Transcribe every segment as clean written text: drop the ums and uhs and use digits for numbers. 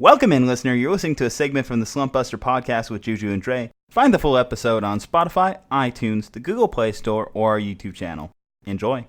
Welcome in, listener. You're listening to a segment from the Slumpbuster podcast with Ju-Ju and Dre. Find the full episode on Spotify, iTunes, the Google Play Store, or our YouTube channel. Enjoy.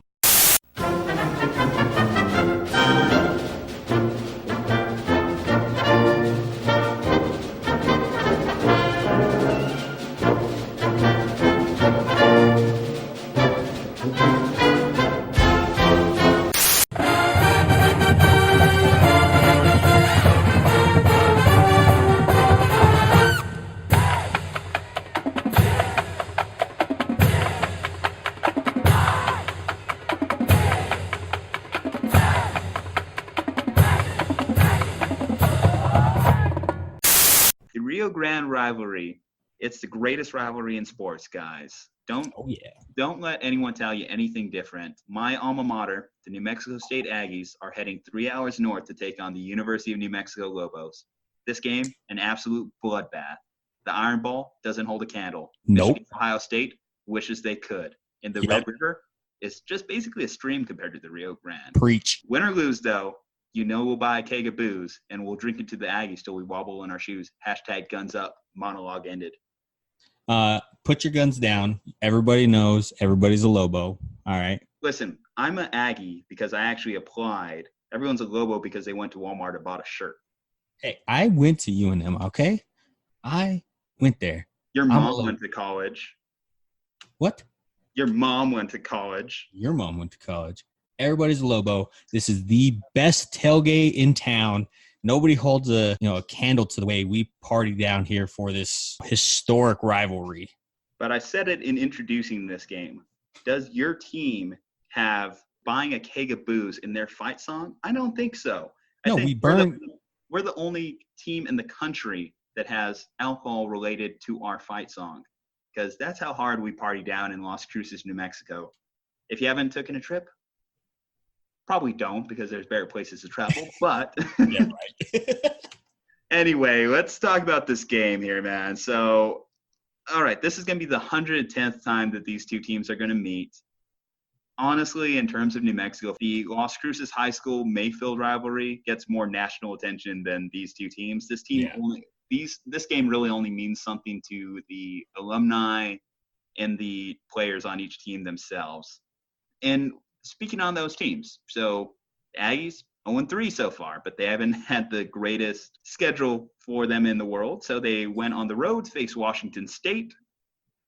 Grande rivalry. It's the greatest rivalry in sports, guys. Don't let anyone tell you anything different. My alma mater, the New Mexico State Aggies, are heading 3 hours north to take on the University of New Mexico Lobos. This game, an absolute bloodbath. The Iron Ball doesn't hold a candle. Nope. Ohio State wishes they could. And the Red River is just basically a stream compared to the Rio Grande. Preach. Win or lose, though, you know we'll buy a keg of booze, and we'll drink it to the Aggies till we wobble in our shoes. Hashtag guns up. Monologue ended. Put your guns down. Everybody knows everybody's a Lobo. All right. Listen, I'm an Aggie because I actually applied. Everyone's a Lobo because they went to Walmart and bought a shirt. Hey, I went to UNM, okay? I went there. Your mom went to college. What? Your mom went to college. Your mom went to college. Everybody's a Lobo. This is the best tailgate in town. Nobody holds a candle to the way we party down here for this historic rivalry. But I said it in introducing this game. Does your team have buying a keg of booze in their fight song? I don't think so. No, we burn. We're the only team in the country that has alcohol related to our fight song, because that's how hard we party down in Las Cruces, New Mexico. If you haven't taken a trip, probably don't, because there's better places to travel, but yeah, right. Anyway, let's talk about this game here, man. So, all right, this is going to be the 110th time that these two teams are going to meet. Honestly, in terms of New Mexico, the Las Cruces High School Mayfield rivalry gets more national attention than these two teams. This game really only means something to the alumni and the players on each team themselves. And speaking on those teams, so Aggies 0-3 so far, but they haven't had the greatest schedule for them in the world. So they went on the road to face Washington State,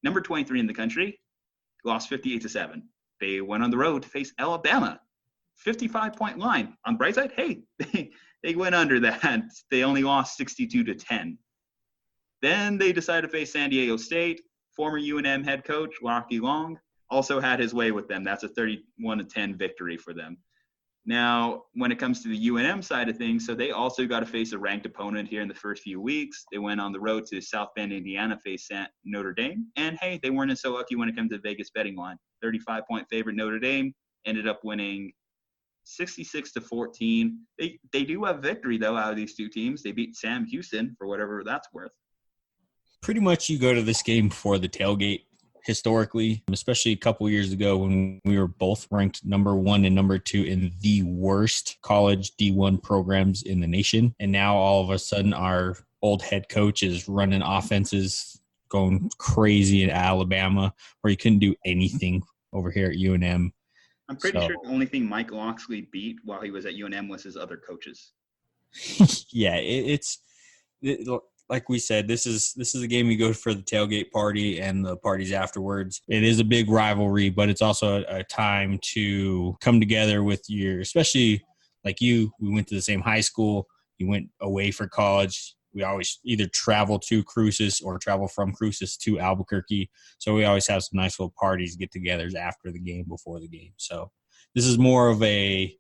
number 23 in the country, lost 58-7. They went on the road to face Alabama, 55-point line. On the bright side, hey, they went under that. They only lost 62-10. Then they decided to face San Diego State. Former UNM head coach Rocky Long also had his way with them. That's a 31-10 victory for them. Now, when it comes to the UNM side of things, so they also got to face a ranked opponent here in the first few weeks. They went on the road to South Bend, Indiana, face Notre Dame. And, hey, they weren't so lucky when it comes to Vegas betting line. 35-point favorite Notre Dame ended up winning 66-14. They do have victory, though, out of these two teams. They beat Sam Houston for whatever that's worth. Pretty much you go to this game for the tailgate. Historically, especially a couple years ago when we were both ranked number 1 and number 2 in the worst college D1 programs in the nation. And now all of a sudden our old head coach is running offenses going crazy in Alabama where he couldn't do anything over here at UNM. I'm pretty sure the only thing Mike Locksley beat while he was at UNM was his other coaches. Yeah, it's like we said, this is a game you go for the tailgate party and the parties afterwards. It is a big rivalry, but it's also a time to come together with especially like you. We went to the same high school. You went away for college. We always either travel to Cruces or travel from Cruces to Albuquerque. So we always have some nice little parties, get-togethers after the game, before the game. So this is more of I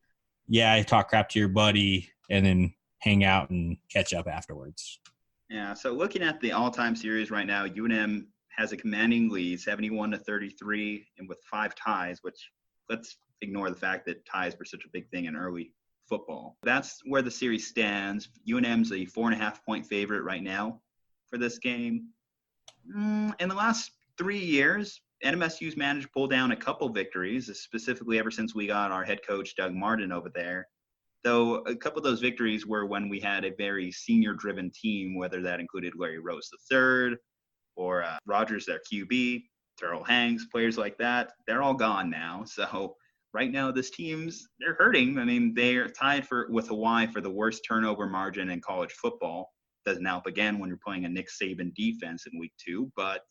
talk crap to your buddy and then hang out and catch up afterwards. Yeah, so looking at the all-time series right now, UNM has a commanding lead, 71-33, and with 5 ties, which let's ignore the fact that ties were such a big thing in early football. That's where the series stands. UNM's a 4.5-point favorite right now for this game. In the last 3 years, NMSU's managed to pull down a couple victories, specifically ever since we got our head coach, Doug Martin, over there. Though a couple of those victories were when we had a very senior-driven team, whether that included Larry Rose III or Rogers, their QB, Terrell Hanks, players like that. They're all gone now. So right now, this team's they're hurting. I mean, they're tied with Hawaii for the worst turnover margin in college football. Doesn't help again when you're playing a Nick Saban defense in week 2, but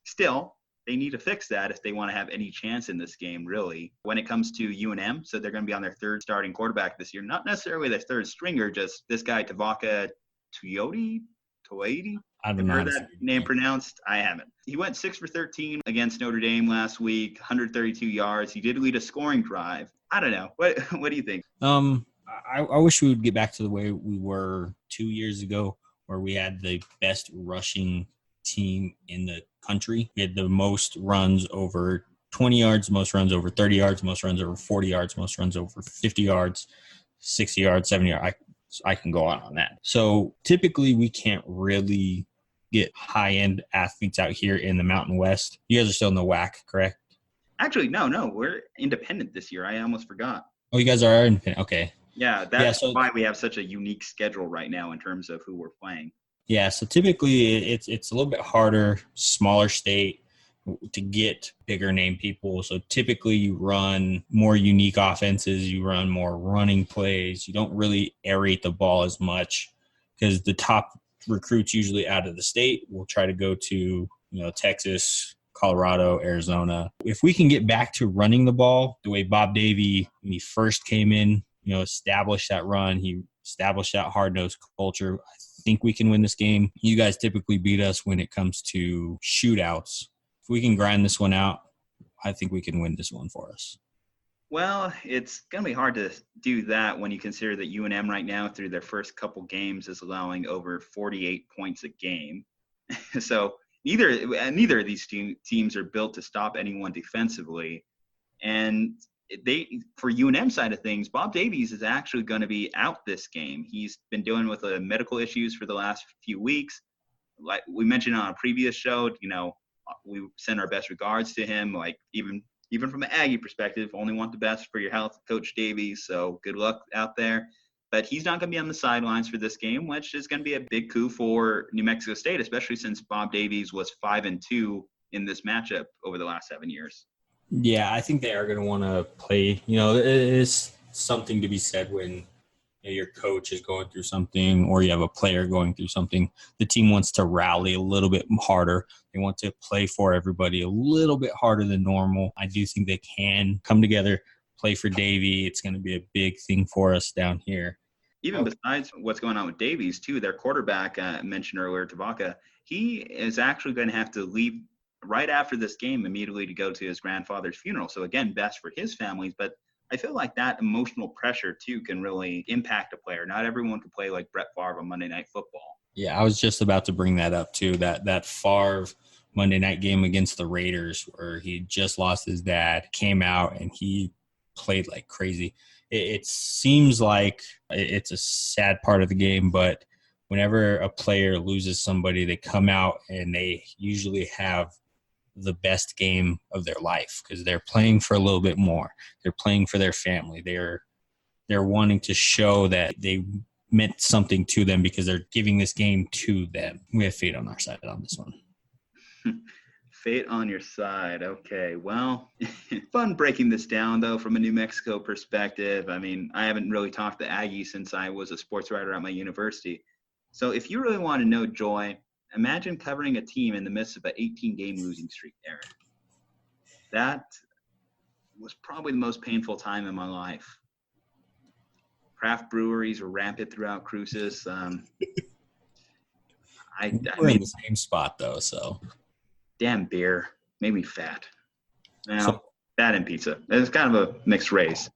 still, they need to fix that if they want to have any chance in this game, really. When it comes to UNM, so they're going to be on their 3rd starting quarterback this year. Not necessarily their 3rd stringer, just this guy, Tavaka Toyoti? I don't know. Heard that name pronounced? I haven't. He went 6 for 13 against Notre Dame last week, 132 yards. He did lead a scoring drive. I don't know. What do you think? I wish we would get back to the way we were 2 years ago, where we had the best rushing team in the country. We had the most runs over 20 yards, most runs over 30 yards, most runs over 40 yards, most runs over 50 yards, 60 yards, 70 yards. I can go on that. So typically we can't really get high-end athletes out here in the Mountain West. You guys are still in the WAC, correct? Actually, no. We're independent this year. I almost forgot. Oh, you guys are independent. Okay. Yeah, that's why we have such a unique schedule right now in terms of who we're playing. Yeah, so typically it's a little bit harder, smaller state, to get bigger name people. So typically you run more unique offenses, you run more running plays. You don't really aerate the ball as much because the top recruits usually out of the state will try to go to, Texas, Colorado, Arizona. If we can get back to running the ball the way Bob Davie, when he first came in, established that run, he established that hard-nosed culture, I think we can win this game. You guys typically beat us when it comes to shootouts. If we can grind this one out, I think we can win this one for us. Well, it's going to be hard to do that when you consider that UNM right now, through their first couple games, is allowing over 48 points a game. So neither of these teams are built to stop anyone defensively. And for UNM side of things, Bob Davies is actually going to be out this game. He's been dealing with medical issues for the last few weeks. Like we mentioned on a previous show, we send our best regards to him. Like even from an Aggie perspective, only want the best for your health, Coach Davies. So good luck out there. But he's not going to be on the sidelines for this game, which is going to be a big coup for New Mexico State, especially since Bob Davies was 5-2 in this matchup over the last 7 years. Yeah, I think they are going to want to play. It is something to be said when your coach is going through something or you have a player going through something. The team wants to rally a little bit harder. They want to play for everybody a little bit harder than normal. I do think they can come together, play for Davie. It's going to be a big thing for us down here. Even besides what's going on with Davies, too, their quarterback, mentioned earlier, Tavaka, he is actually going to have to leave right after this game immediately to go to his grandfather's funeral. So, again, best for his families. But I feel like that emotional pressure, too, can really impact a player. Not everyone can play like Brett Favre on Monday Night Football. Yeah, I was just about to bring that up, too, that Favre Monday night game against the Raiders where he just lost his dad, came out, and he played like crazy. It seems like it's a sad part of the game, but whenever a player loses somebody, they come out and they usually have the best game of their life because they're playing for a little bit more. They're playing for their family. They're wanting to show that they meant something to them because they're giving this game to them. We have fate on our side on this one. Fate on your side. Okay, well, fun breaking this down, though, from a New Mexico perspective. I mean, I haven't really talked to Aggie since I was a sports writer at my university. So if you really want to know joy, imagine covering a team in the midst of an 18-game losing streak, Aaron. That was probably the most painful time in my life. Craft breweries were rampant throughout Cruces. We're in the same spot, though, so. Damn beer made me fat. Now, that and pizza. It's kind of a mixed race.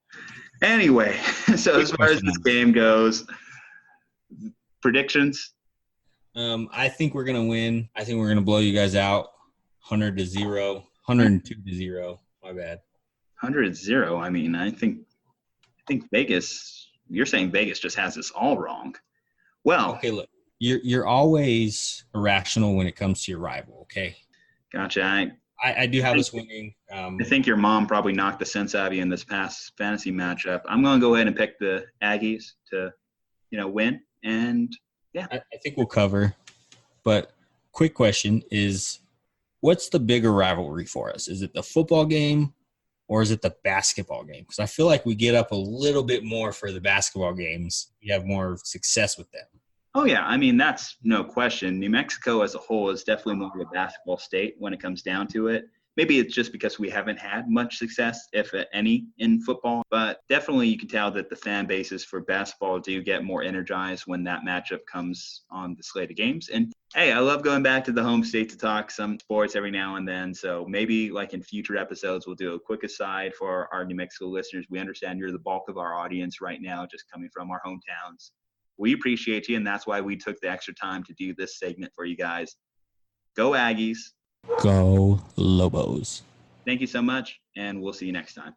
Anyway, so as far as this game goes, predictions? I think we're going to win. I think we're going to blow you guys out 100-0, 102-0. My bad. 100-0. I mean, I think Vegas, you're saying Vegas just has this all wrong. Well. Okay, look, you're always irrational when it comes to your rival, okay? Gotcha. I do have us winning. I think your mom probably knocked the sense out of you in this past fantasy matchup. I'm going to go ahead and pick the Aggies to, win. And yeah, I think we'll cover. But quick question is, what's the bigger rivalry for us? Is it the football game or is it the basketball game? Because I feel like we get up a little bit more for the basketball games. We have more success with them. Oh, yeah. I mean, that's no question. New Mexico as a whole is definitely more of a basketball state when it comes down to it. Maybe it's just because we haven't had much success, if any, in football. But definitely you can tell that the fan bases for basketball do get more energized when that matchup comes on the slate of games. And, hey, I love going back to the home state to talk some sports every now and then. So maybe like in future episodes, we'll do a quick aside for our New Mexico listeners. We understand you're the bulk of our audience right now, just coming from our hometowns. We appreciate you, and that's why we took the extra time to do this segment for you guys. Go Aggies. Go Lobos. Thank you so much, and we'll see you next time.